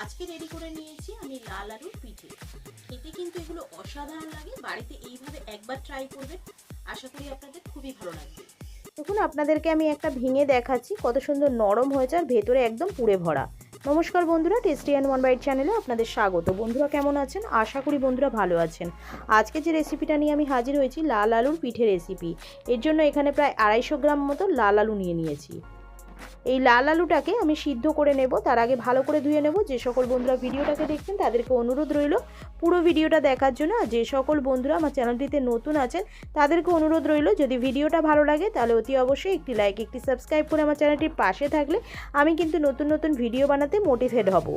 আজকে রেডি করে নিয়েছি আমি লাল আলুর পিঠে। খেতে কিন্তু এগুলো অসাধারণ লাগে। বাড়িতে এইভাবে একবার ট্রাই করবেন, আশা করি আপনাদের খুবই ভালো লাগবে। দেখুন আপনাদেরকে আমি একটা ভেঙে দেখাচ্ছি কত সুন্দর নরম হয়েছে আর ভেতরে একদম পুড়ে ভরা। নমস্কার বন্ধুরা, টেস্টি অ্যান্ড ওয়ান বাইট চ্যানেলে আপনাদের স্বাগত। বন্ধুরা কেমন আছেন? আশা করি বন্ধুরা ভালো আছেন। আজকে যে রেসিপিটা নিয়ে আমি হাজির হয়েছি, লাল আলুর পিঠে রেসিপি। এর জন্য এখানে প্রায় 250 গ্রাম মতো লাল আলু নিয়েছি। এই লাল আলুটাকে আমি সিদ্ধ করে নেব। তার আগে ভালো করে ধুয়ে নেব। যে সকল বন্ধুরা ভিডিওটাকে দেখছেন তাদেরকে অনুরোধ রইল পুরো ভিডিওটা দেখার জন্য। আর যে সকল বন্ধুরা আমার চ্যানেলটিতে নতুন আছেন তাদেরকে অনুরোধ রইল, যদি ভিডিওটা ভালো লাগে তাহলে অতি অবশ্যই একটি লাইক, একটি সাবস্ক্রাইব করে আমার চ্যানেলটির পাশে থাকলে আমি কিন্তু নতুন নতুন ভিডিও বানাতে মোটিভেট হব।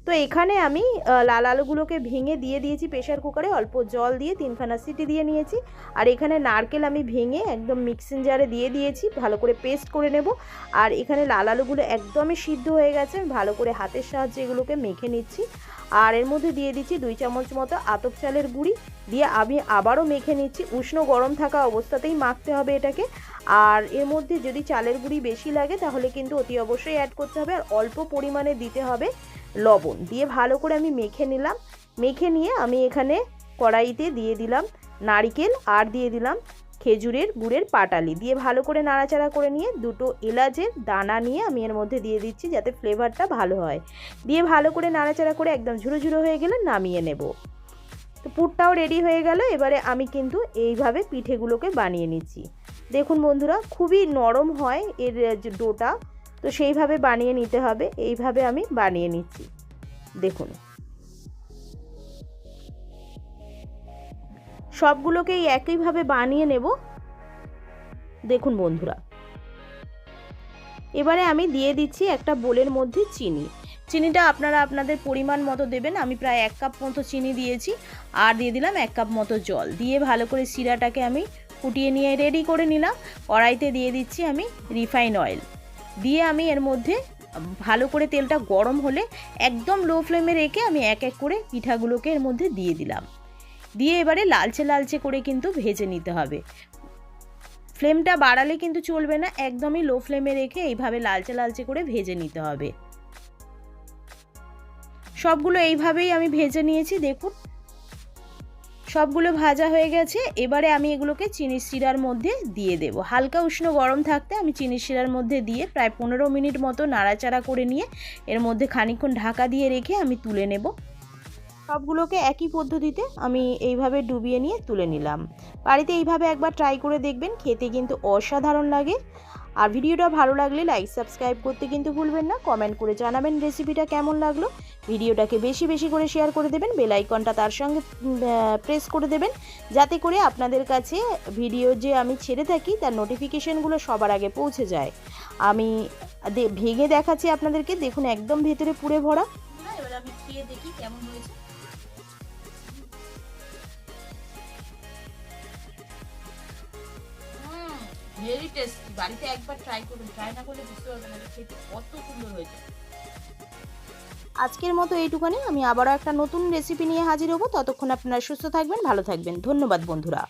তো এখানে আমি লাল আলুগুলোকে ভেঙে দিয়ে দিয়েছি প্রেশার কুকারে, অল্প জল দিয়ে 3খানা সিটি দিয়ে নিয়েছি। আর এখানে নারকেল আমি ভেঙে একদম মিক্সিং জারে দিয়ে দিয়েছি, ভালো করে পেস্ট করে নেব। আর এখানে লাল আলুগুলো একদমই সিদ্ধ হয়ে গেছে, আমি ভালো করে হাতের সাহায্যে এগুলোকে মেখে নিচ্ছি। আর এর মধ্যে দিয়ে দিচ্ছি 2 চামচ মতো আতপ চালের গুঁড়ি, দিয়ে আমি আবারও মেখে নিচ্ছি। উষ্ণ গরম থাকা অবস্থাতেই মাখতে হবে এটাকে। আর এর মধ্যে যদি চালের গুঁড়ি বেশি লাগে তাহলে কিন্তু অতি অবশ্যই অ্যাড করতে হবে। আর অল্প পরিমাণে দিতে হবে লবণ, দিয়ে ভালো করে আমি মেখে নিলাম। মেখে নিয়ে আমি এখানে কড়াইতে দিয়ে দিলাম নারকেল আর দিয়ে দিলাম খেজুরের গুড়ের পাটালি, দিয়ে ভালো করে নাড়াচাড়া করে নিয়ে 2টো এলাচের দানা নিয়ে আমি এর মধ্যে দিয়ে দিচ্ছি যাতে ফ্লেভারটা ভালো হয়। দিয়ে ভালো করে নাড়াচাড়া করে একদম ঝুরো ঝুরো হয়ে গেলে নামিয়ে নেব। তো পুরটাও রেডি হয়ে গেল। এবারে আমি কিন্তু এইভাবে পিঠেগুলোকে বানিয়ে নিচ্ছি। দেখুন বন্ধুরা, খুবই নরম হয় এর যে ডোটা, তো সেইভাবে বানিয়ে নিতে হবে। এইভাবে আমি বানিয়ে নিচ্ছি। দেখুন সবগুলোকেই একইভাবে বানিয়ে নেব। দেখুন বন্ধুরা, এবারে আমি দিয়ে দিচ্ছি একটা বোলের মধ্যে চিনি। চিনিটা আপনারা আপনাদের পরিমাণ মতো দেবেন। আমি প্রায় 1 কাপ মতো চিনি দিয়েছি। আর দিয়ে দিলাম 1 কাপ মতো জল, দিয়ে ভালো করে শিরাটাকে আমি ফুটিয়ে নিয়ে রেডি করে নিলাম। কড়াইতে দিয়ে দিচ্ছি আমি রিফাইন অয়েল, দিয়ে আমি এর মধ্যে ভালো করে তেলটা গরম হলে একদম লো ফ্লেমে রেখে আমি এক এক করে পিঠাগুলোকে এর মধ্যে দিয়ে দিলাম। দিয়ে এবারে লালচে লালচে করে কিন্তু ভেজে নিতে হবে। ফ্লেমটা বাড়ালে কিন্তু চলবে না, একদমই লো ফ্লেমে রেখে এইভাবে লালচে লালচে করে ভেজে নিতে হবে। সবগুলো এইভাবেই আমি ভেজে নিয়েছি। দেখুন সবগুলো ভাজা হয়ে গেছে। এবারে আমি এগুলোকে চিনির শিরার মধ্যে দিয়ে দেব। হালকা উষ্ণ গরম থাকতে আমি চিনির শিরার মধ্যে দিয়ে প্রায় 15 মিনিট মতো নাড়াচাড়া করে নিয়ে এর মধ্যে খানিকক্ষণ ঢাকা দিয়ে রেখে আমি তুলে নেব। সবগুলোকে একই পদ্ধতিতে আমি এইভাবে ডুবিয়ে নিয়ে তুলে নিলাম। বাড়িতে এইভাবে একবার ট্রাই করে দেখবেন, খেতে কিন্তু অসাধারণ লাগে। আর ভিডিওটা ভালো লাগলে লাইক সাবস্ক্রাইব করতে কিন্তু ভুলবেন না। কমেন্ট করে জানাবেন রেসিপিটা কেমন লাগলো। ভিডিওটাকে বেশি বেশি করে শেয়ার করে দেবেন, বেল আইকনটা তার সঙ্গে প্রেস করে দেবেন, যাতে করে আপনাদের কাছে ভিডিও যে আমি ছেড়ে থাকি তার নোটিফিকেশনগুলো সবার আগে পৌঁছে যায়। আমি ভেঙে দেখাচ্ছি আপনাদেরকে। দেখুন একদম ভেতরে পুড়ে ভরা। এবার আমি খেয়ে দেখি কেমন হয়েছে। Very tasty. বাড়িতে একবার ট্রাই করবেন, ট্রাই না করলে বুঝতে পারবেন না খেতে কত সুন্দর হয়েছে। আজকের মতো এইটুখানি। আমি আবারও একটা নতুন রেসিপি নিয়ে হাজির হব। ততক্ষণ আপনারা সুস্থ থাকবেন, ভালো থাকবেন। ধন্যবাদ বন্ধুরা।